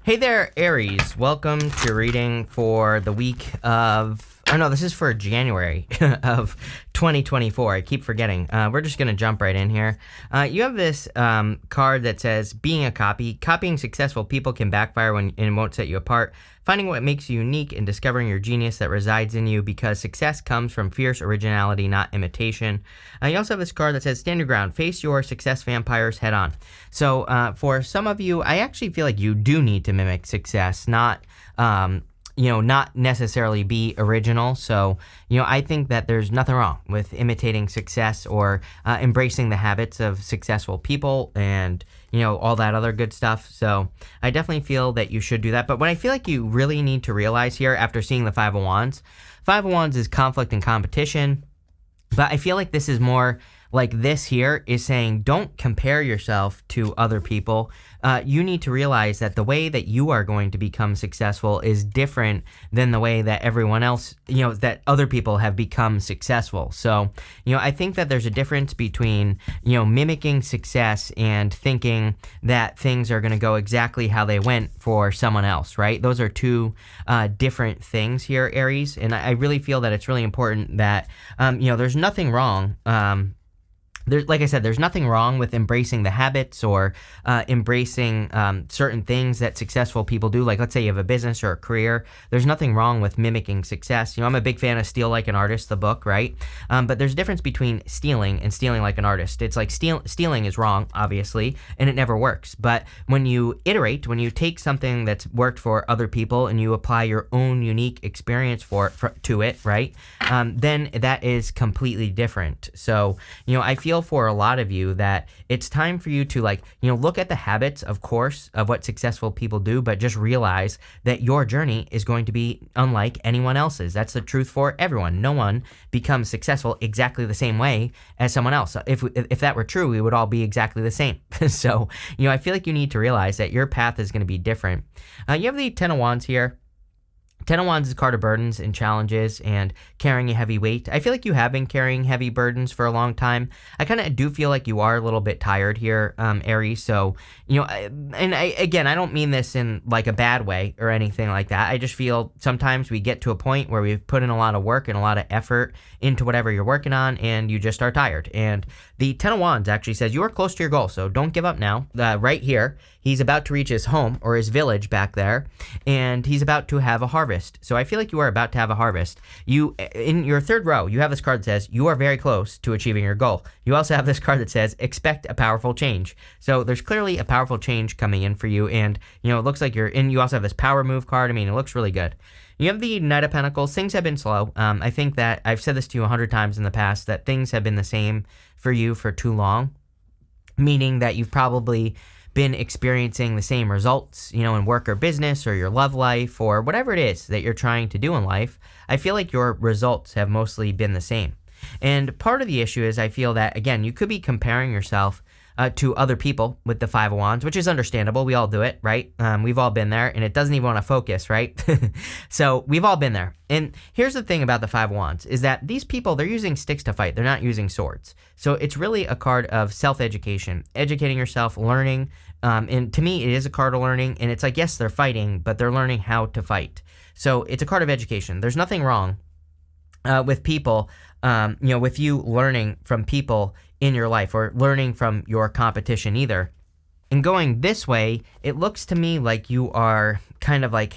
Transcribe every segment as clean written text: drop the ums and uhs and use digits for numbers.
Hey there, Aries. Welcome to reading for the week of... Oh, no, this is for January of 2024. I keep forgetting. We're just going to jump right in here. You have this card that says, being a copy. Copying successful people can backfire and won't set you apart. Finding what makes you unique and discovering your genius that resides in you, because success comes from fierce originality, not imitation. You also have this card that says, stand your ground. Face your success vampires head on. So for some of you, I actually feel like you do need to mimic success, not not necessarily be original. So, I think that there's nothing wrong with imitating success or embracing the habits of successful people and, all that other good stuff. So I definitely feel that you should do that. But what I feel like you really need to realize here after seeing the Five of Wands is conflict and competition. But I feel like this is more like this here is saying, don't compare yourself to other people. You need to realize that the way that you are going to become successful is different than the way that everyone else, that other people have become successful. So, I think that there's a difference between, mimicking success and thinking that things are going to go exactly how they went for someone else, right? Those are two different things here, Aries. And I really feel that it's really important that, there's nothing wrong. Like I said, there's nothing wrong with embracing the habits or embracing certain things that successful people do. Like, let's say you have a business or a career. There's nothing wrong with mimicking success. I'm a big fan of Steal Like an Artist, the book, right? But there's a difference between stealing and stealing like an artist. It's like stealing is wrong, obviously, and it never works. But when you iterate, when you take something that's worked for other people and you apply your own unique experience to it, right? Then that is completely different. So, I feel for a lot of you that it's time for you to look at the habits, of course, of what successful people do, but just realize that your journey is going to be unlike anyone else's. That's the truth for everyone. No one becomes successful exactly the same way as someone else. If that were true, we would all be exactly the same. So, I feel like you need to realize that your path is going to be different. You have the Ten of Wands here. Ten of Wands is a card of burdens and challenges and carrying a heavy weight. I feel like you have been carrying heavy burdens for a long time. I kind of do feel like you are a little bit tired here, Aries. So, I don't mean this in like a bad way or anything like that. I just feel sometimes we get to a point where we've put in a lot of work and a lot of effort into whatever you're working on and you just are tired. And the Ten of Wands actually says you are close to your goal, so don't give up now. Right here, he's about to reach his home or his village back there, and he's about to have a harvest. So I feel like you are about to have a harvest. You, in your third row, you have this card that says you are very close to achieving your goal. You also have this card that says expect a powerful change. So there's clearly a powerful change coming in for you, and it looks like you're in. You also have this power move card. I mean, it looks really good. You have the Knight of Pentacles. Things have been slow. I think that I've said this to you 100 times in the past, that things have been the same for you for too long, meaning that you've probably been experiencing the same results, in work or business or your love life or whatever it is that you're trying to do in life. I feel like your results have mostly been the same. And part of the issue is I feel that, again, you could be comparing yourself to other people with the Five of Wands, which is understandable. We all do it, right? We've all been there, and it doesn't even want to focus, right? So we've all been there. And here's the thing about the Five of Wands is that these people, they're using sticks to fight. They're not using swords. So it's really a card of self-education, educating yourself, learning. And to me, it is a card of learning. And it's like, yes, they're fighting, but they're learning how to fight. So it's a card of education. There's nothing wrong with people, with you learning from people in your life or learning from your competition either. And going this way, it looks to me like you are kind of like,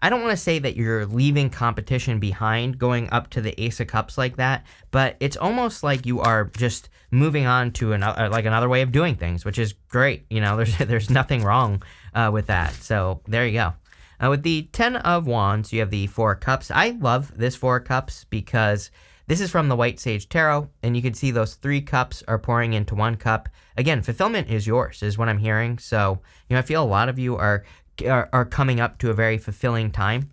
I don't want to say that you're leaving competition behind going up to the Ace of Cups like that, but it's almost like you are just moving on to another way of doing things, which is great. There's nothing wrong with that. So there you go. With the Ten of Wands, you have the Four of Cups. I love this Four of Cups because this is from the White Sage Tarot, and you can see those three cups are pouring into one cup. Again, fulfillment is yours, is what I'm hearing. So, I feel a lot of you are coming up to a very fulfilling time.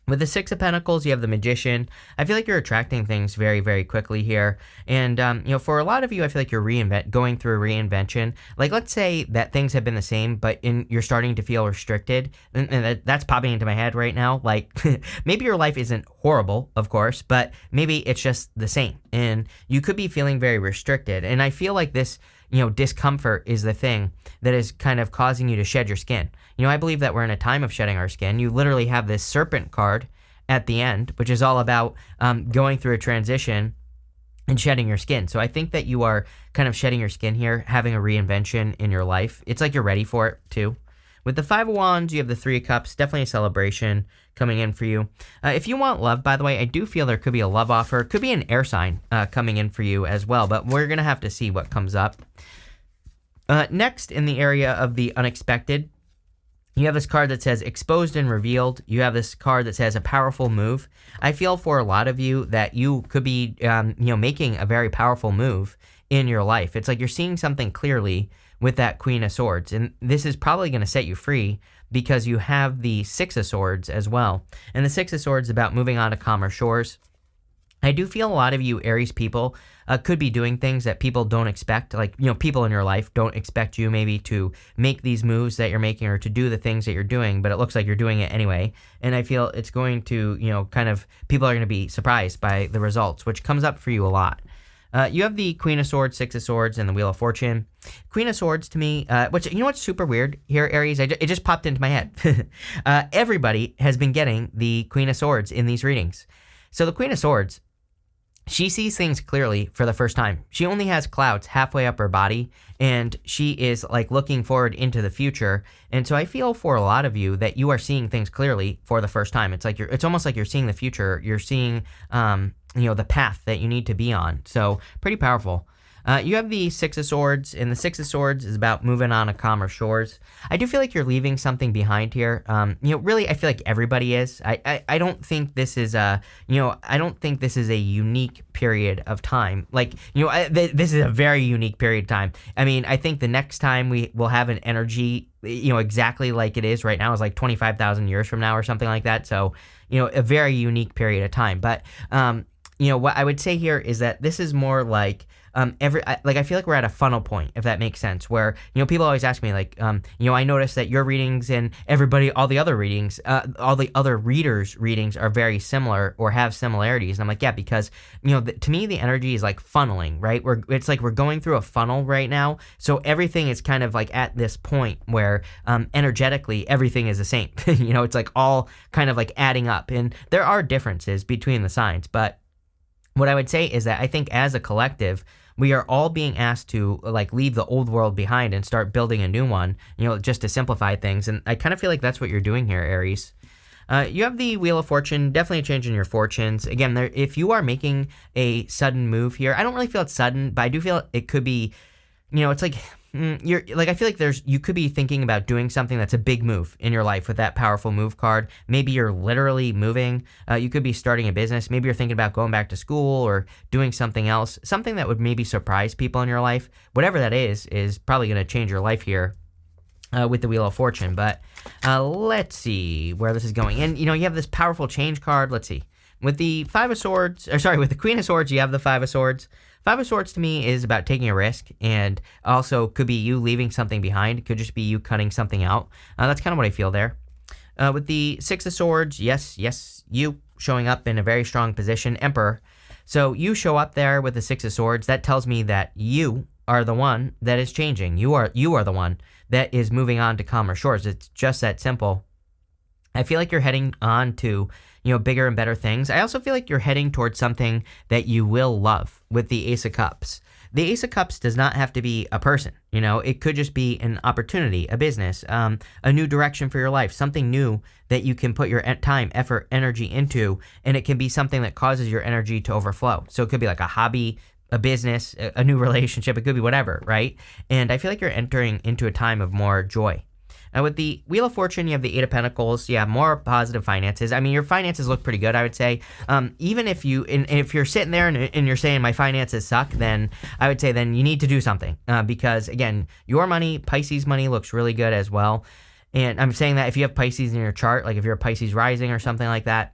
With the Six of Pentacles, you have the Magician. I feel like you're attracting things very, very quickly here. And, for a lot of you, I feel like you're going through a reinvention. Like, let's say that things have been the same, but you're starting to feel restricted. And that's popping into my head right now. Like, maybe your life isn't horrible, of course, but maybe it's just the same. And you could be feeling very restricted. And I feel like this discomfort is the thing that is kind of causing you to shed your skin. I believe that we're in a time of shedding our skin. You literally have this serpent card at the end, which is all about going through a transition and shedding your skin. So I think that you are kind of shedding your skin here, having a reinvention in your life. It's like you're ready for it too. With the Five of Wands, you have the Three of Cups, definitely a celebration coming in for you. If you want love, by the way, I do feel there could be a love offer. Could be an air sign coming in for you as well, but we're going to have to see what comes up. Next, in the area of the unexpected, you have this card that says exposed and revealed. You have this card that says a powerful move. I feel for a lot of you that you could be, making a very powerful move in your life. It's like you're seeing something clearly with that Queen of Swords. And this is probably going to set you free because you have the Six of Swords as well. And the Six of Swords is about moving on to calmer shores. I do feel a lot of you Aries people could be doing things that people don't expect. Like, people in your life don't expect you maybe to make these moves that you're making or to do the things that you're doing, but it looks like you're doing it anyway. And I feel it's going to, people are going to be surprised by the results, which comes up for you a lot. You have the Queen of Swords, Six of Swords, and the Wheel of Fortune. Queen of Swords to me, what's super weird here, Aries? It just popped into my head. Everybody has been getting the Queen of Swords in these readings. So the Queen of Swords, she sees things clearly for the first time. She only has clouds halfway up her body, and she is like looking forward into the future. And so I feel for a lot of you that you are seeing things clearly for the first time. It's almost like you're seeing the future. You're seeing, the path that you need to be on. So pretty powerful. You have the Six of Swords, and the Six of Swords is about moving on to calmer shores. I do feel like you're leaving something behind here. Really, I feel like everybody is. I don't think this is a unique period of time. This is a very unique period of time. I mean, I think the next time we will have an energy, exactly like it is right now is like 25,000 years from now or something like that. So, a very unique period of time. But, what I would say here is that this is more like, I feel like we're at a funnel point, if that makes sense, where, people always ask me, I noticed that your readings and all the other readings, all the other readers' readings are very similar or have similarities. And I'm like, yeah, because, to me, the energy is like funneling, right? It's like we're going through a funnel right now. So everything is kind of like at this point where energetically everything is the same. It's like all kind of like adding up. And there are differences between the signs. But what I would say is that I think as a collective, we are all being asked to leave the old world behind and start building a new one, just to simplify things. And I kind of feel like that's what you're doing here, Aries. You have the Wheel of Fortune, definitely a change in your fortunes. Again, if you are making a sudden move here, I don't really feel it's sudden, but I do feel it could be, it's like, I feel like you could be thinking about doing something that's a big move in your life with that powerful move card. Maybe you're literally moving. You could be starting a business. Maybe you're thinking about going back to school or doing something else, something that would maybe surprise people in your life. Whatever that is probably going to change your life here with the Wheel of Fortune. But let's see where this is going. And, you have this powerful change card. Let's see. With the with the Queen of Swords, you have the Five of Swords. Five of Swords to me is about taking a risk, and also could be you leaving something behind. It could just be you cutting something out. That's kind of what I feel there. With the Six of Swords, yes, you showing up in a very strong position, Emperor. So you show up there with the Six of Swords. That tells me that you are the one that is changing. You are the one that is moving on to calmer shores. It's just that simple. I feel like you're heading on to, bigger and better things. I also feel like you're heading towards something that you will love with the Ace of Cups. The Ace of Cups does not have to be a person, it could just be an opportunity, a business, a new direction for your life, something new that you can put your time, effort, energy into, and it can be something that causes your energy to overflow. So it could be like a hobby, a business, a new relationship, it could be whatever, right? And I feel like you're entering into a time of more joy. Now, with the Wheel of Fortune, you have the Eight of Pentacles. You have more positive finances. I mean, your finances look pretty good, I would say. Even if you're sitting there and you're saying my finances suck, then I would say then you need to do something. Because, again, your money, Pisces money, looks really good as well. And I'm saying that if you have Pisces in your chart, like if you're a Pisces rising or something like that,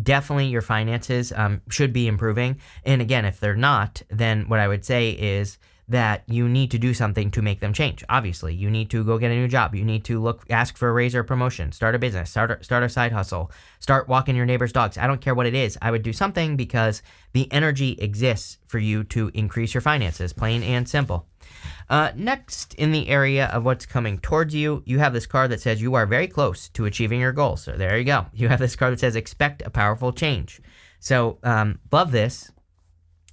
definitely your finances should be improving. And, again, if they're not, then what I would say is that you need to do something to make them change. Obviously, you need to go get a new job. You need to ask for a raise or a promotion, start a business, start a side hustle, start walking your neighbor's dogs. I don't care what it is. I would do something because the energy exists for you to increase your finances, plain and simple. Next, in the area of what's coming towards you, you have this card that says you are very close to achieving your goals. So there you go. You have this card that says expect a powerful change. So love this.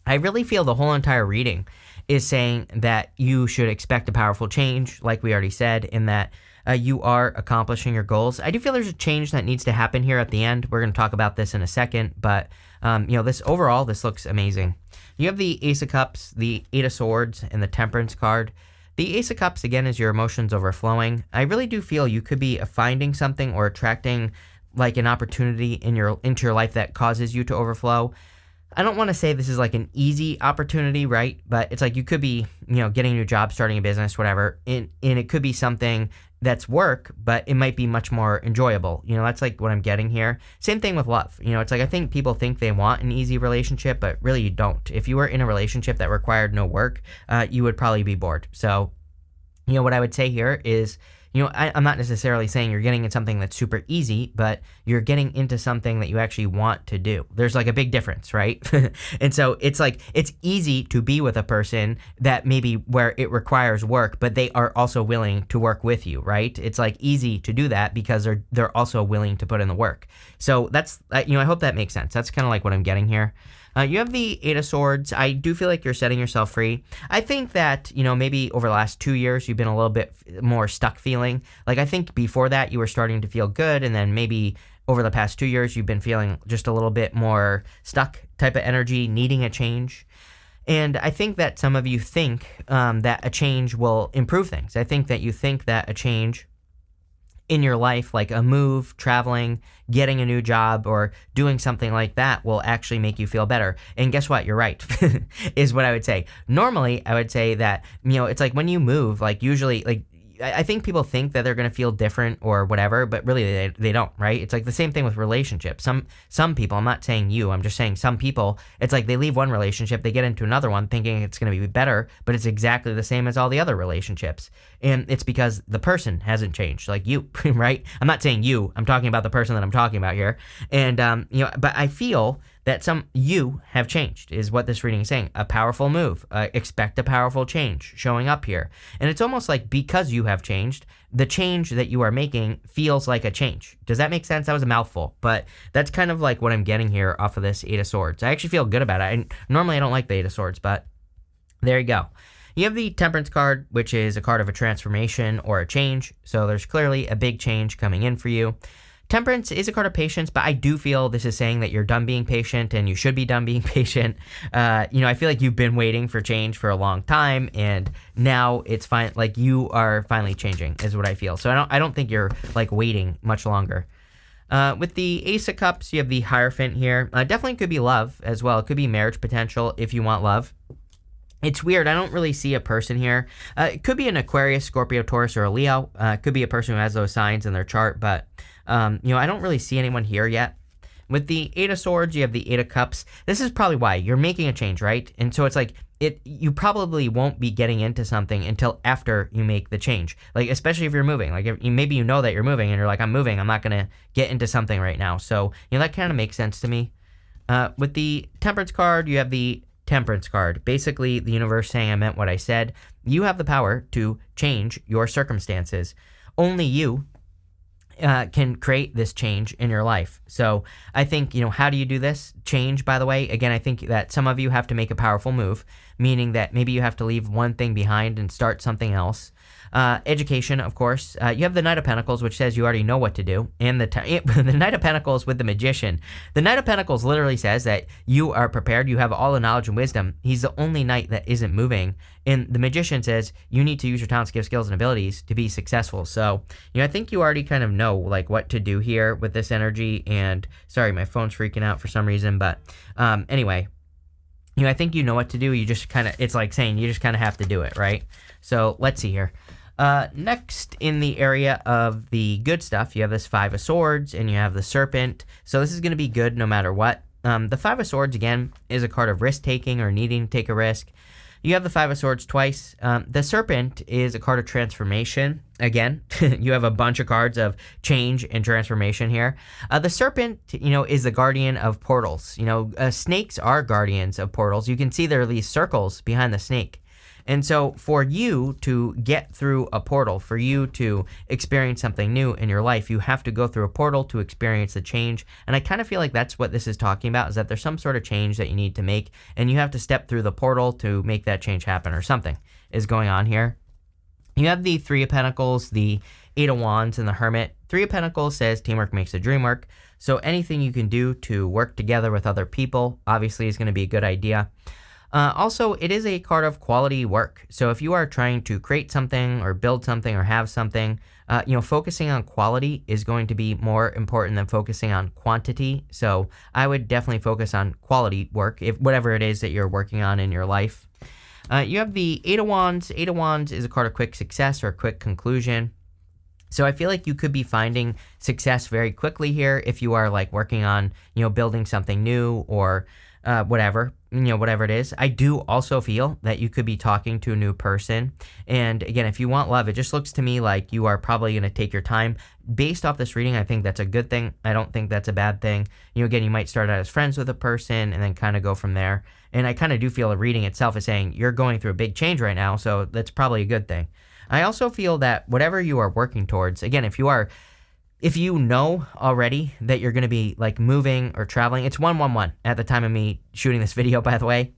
I really feel the whole entire reading is saying that you should expect a powerful change, like we already said, in that you are accomplishing your goals. I do feel there's a change that needs to happen here at the end. We're going to talk about this in a second, but this overall, this looks amazing. You have the Ace of Cups, the Eight of Swords, and the Temperance card. The Ace of Cups, again, is your emotions overflowing. I really do feel you could be finding something or attracting like an opportunity into your life that causes you to overflow. I don't want to say this is like an easy opportunity, right? But it's like you could be, getting a new job, starting a business, whatever. And it could be something that's work, but it might be much more enjoyable. That's like what I'm getting here. Same thing with love. It's like I think people think they want an easy relationship, but really you don't. If you were in a relationship that required no work, you would probably be bored. So, what I would say here is, I'm not necessarily saying you're getting into something that's super easy, but you're getting into something that you actually want to do. There's like a big difference, right? And so it's like, it's easy to be with a person that maybe where it requires work, but they are also willing to work with you, right? It's like easy to do that because they're also willing to put in the work. So that's, I hope that makes sense. That's kind of like what I'm getting here. You have the Eight of Swords. I do feel like you're setting yourself free. I think that, maybe over the last 2 years, you've been a little bit more stuck feeling. Like, I think before that, you were starting to feel good. And then maybe over the past 2 years, you've been feeling just a little bit more stuck type of energy, needing a change. And I think that some of you think that a change will improve things. I think that you think that a change in your life, like a move, traveling, getting a new job, or doing something like that will actually make you feel better. And guess what? You're right, is what I would say. Normally, I would say that, it's like when you move, like usually, like, I think people think that they're going to feel different or whatever, but really they don't, right? It's like the same thing with relationships. Some people, I'm not saying you, I'm just saying some people, it's like they leave one relationship, they get into another one thinking it's going to be better, but it's exactly the same as all the other relationships. And it's because the person hasn't changed, like you, right? I'm not saying you, I'm talking about the person that I'm talking about here. And, but I feel that you have changed is what this reading is saying. A powerful move. Expect a powerful change showing up here. And it's almost like because you have changed, the change that you are making feels like a change. Does that make sense? That was a mouthful, but that's kind of like what I'm getting here off of this Eight of Swords. I actually feel good about it. Normally I don't like the Eight of Swords, but there you go. You have the Temperance card, which is a card of a transformation or a change. So there's clearly a big change coming in for you. Temperance is a card of patience, but I do feel this is saying that you're done being patient and you should be done being patient. I feel like you've been waiting for change for a long time and now it's fine. Like you are finally changing is what I feel. So I don't think you're like waiting much longer. With the Ace of Cups, you have the Hierophant here. Definitely could be love as well. It could be marriage potential if you want love. It's weird. I don't really see a person here. It could be an Aquarius, Scorpio, Taurus, or a Leo. It could be a person who has those signs in their chart, but I don't really see anyone here yet. With the Eight of Swords, you have the Eight of Cups. This is probably why you're making a change, right? And so it's like you probably won't be getting into something until after you make the change. Like especially if you're moving. Like maybe you know that you're moving and you're like, I'm moving. I'm not gonna get into something right now. So that kind of makes sense to me. With the Temperance card, you have the Temperance card. Basically, the universe saying I meant what I said. You have the power to change your circumstances. Only you can create this change in your life. So I think, how do you do this change, by the way? Again, I think that some of you have to make a powerful move, meaning that maybe you have to leave one thing behind and start something else. Education, of course. You have the Knight of Pentacles, which says you already know what to do. And the Knight of Pentacles with the Magician. The Knight of Pentacles literally says that you are prepared. You have all the knowledge and wisdom. He's the only knight that isn't moving. And the Magician says you need to use your talents, gifts, skills, and abilities to be successful. So, I think you already kind of know like what to do here with this energy. And sorry, my phone's freaking out for some reason. But anyway, I think you know what to do. You just kind of, it's like saying you just kind of have to do it, right? So let's see here. Next, in the area of the good stuff, you have this Five of Swords and you have the Serpent. So this is going to be good no matter what. The Five of Swords, again, is a card of risk-taking or needing to take a risk. You have the Five of Swords twice. The Serpent is a card of transformation. Again, you have a bunch of cards of change and transformation here. The Serpent, is the guardian of portals. Snakes are guardians of portals. You can see there are these circles behind the snake. And so for you to get through a portal, for you to experience something new in your life, you have to go through a portal to experience the change. And I kind of feel like that's what this is talking about, is that there's some sort of change that you need to make, and you have to step through the portal to make that change happen, or something is going on here. You have the Three of Pentacles, the Eight of Wands, and the Hermit. Three of Pentacles says teamwork makes the dream work. So anything you can do to work together with other people obviously is going to be a good idea. Also, it is a card of quality work. So if you are trying to create something or build something or have something, focusing on quality is going to be more important than focusing on quantity. So I would definitely focus on quality work, if whatever it is that you're working on in your life. You have the Eight of Wands. Eight of Wands is a card of quick success or quick conclusion. So I feel like you could be finding success very quickly here if you are like working on, building something new or whatever it is. I do also feel that you could be talking to a new person. And again, if you want love, it just looks to me like you are probably going to take your time. Based off this reading, I think that's a good thing. I don't think that's a bad thing. Again, you might start out as friends with a person and then kind of go from there. And I kind of do feel the reading itself is saying you're going through a big change right now, so that's probably a good thing. I also feel that whatever you are working towards, again, if you know already that you're going to be like moving or traveling, it's 111 at the time of me shooting this video, by the way.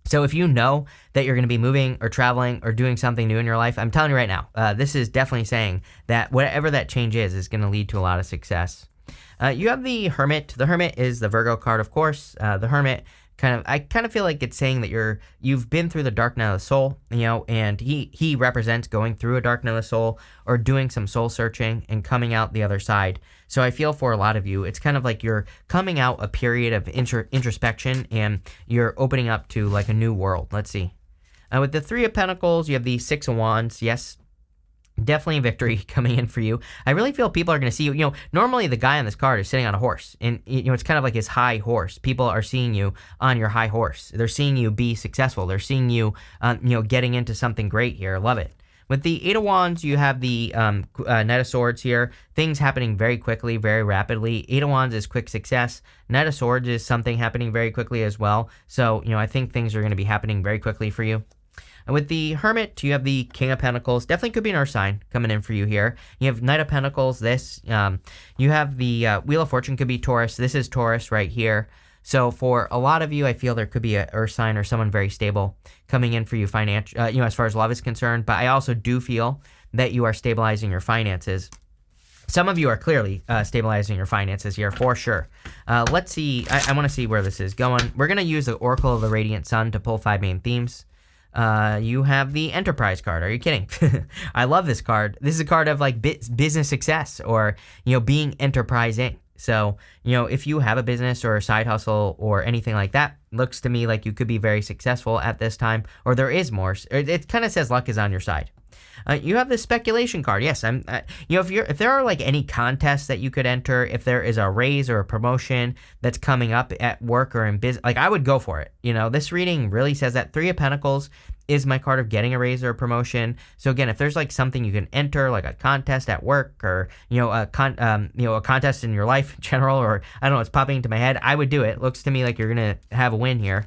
So if you know that you're going to be moving or traveling or doing something new in your life, I'm telling you right now, this is definitely saying that whatever that change is going to lead to a lot of success. You have the Hermit. The Hermit is the Virgo card, of course. The Hermit I kind of feel like it's saying that you've been through the dark night of the soul, and he represents going through a dark night of the soul or doing some soul searching and coming out the other side. So I feel for a lot of you, it's kind of like you're coming out a period of introspection and you're opening up to like a new world. Let's see. With the Three of Pentacles, you have the Six of Wands. Yes, definitely a victory coming in for you. I really feel people are going to see you. Normally the guy on this card is sitting on a horse, and it's kind of like his high horse. People are seeing you on your high horse. They're seeing you be successful. They're seeing you, getting into something great here. Love it. With the Eight of Wands, you have the Knight of Swords here. Things happening very quickly, very rapidly. Eight of Wands is quick success. Knight of Swords is something happening very quickly as well. So, I think things are going to be happening very quickly for you. And with the Hermit, you have the King of Pentacles. Definitely could be an Earth sign coming in for you here. You have Knight of Pentacles. You have the Wheel of Fortune, could be Taurus. This is Taurus right here. So for a lot of you, I feel there could be an Earth sign or someone very stable coming in for you as far as love is concerned. But I also do feel that you are stabilizing your finances. Some of you are clearly stabilizing your finances here for sure. Let's see. I want to see where this is going. We're going to use the Oracle of the Radiant Sun to pull 5 main themes. You have the Enterprise card. Are you kidding? I love this card. This is a card of like business success or, being enterprising. So, if you have a business or a side hustle or anything like that, looks to me like you could be very successful at this time, or there is more. It kind of says luck is on your side. You have the Speculation card. Yes, if there are like any contests that you could enter, if there is a raise or a promotion that's coming up at work or in business, like I would go for it. This reading really says that Three of Pentacles is my card of getting a raise or a promotion. So again, if there's like something you can enter, like a contest at work or a contest in your life in general, or I don't know, it's popping into my head, I would do it. Looks to me like you're gonna have a win here.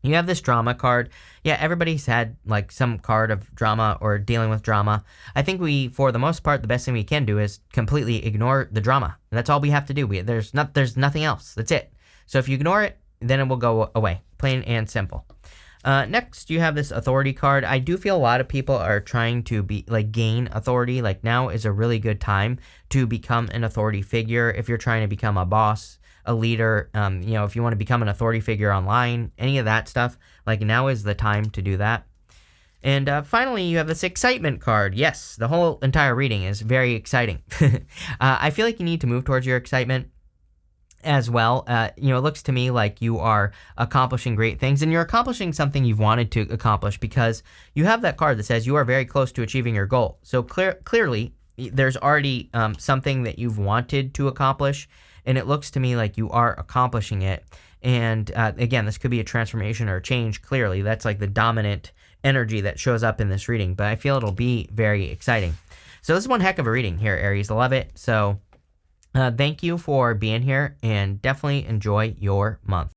You have this Drama card. Yeah, everybody's had like some card of drama or dealing with drama. I think for the most part, the best thing we can do is completely ignore the drama. That's all we have to do. There's nothing else. That's it. So if you ignore it, then it will go away. Plain and simple. Next, you have this Authority card. I do feel a lot of people are trying to gain authority. Like now is a really good time to become an authority figure. If you're trying to become a boss, a leader, if you want to become an authority figure online, any of that stuff, like now is the time to do that. And finally, you have this Excitement card. Yes, the whole entire reading is very exciting. I feel like you need to move towards your excitement as well. It looks to me like you are accomplishing great things, and you're accomplishing something you've wanted to accomplish because you have that card that says you are very close to achieving your goal. So clearly, there's already something that you've wanted to accomplish, and it looks to me like you are accomplishing it. And again, this could be a transformation or a change. Clearly, that's like the dominant energy that shows up in this reading, but I feel it'll be very exciting. So this is one heck of a reading here, Aries. I love it. So thank you for being here, and definitely enjoy your month.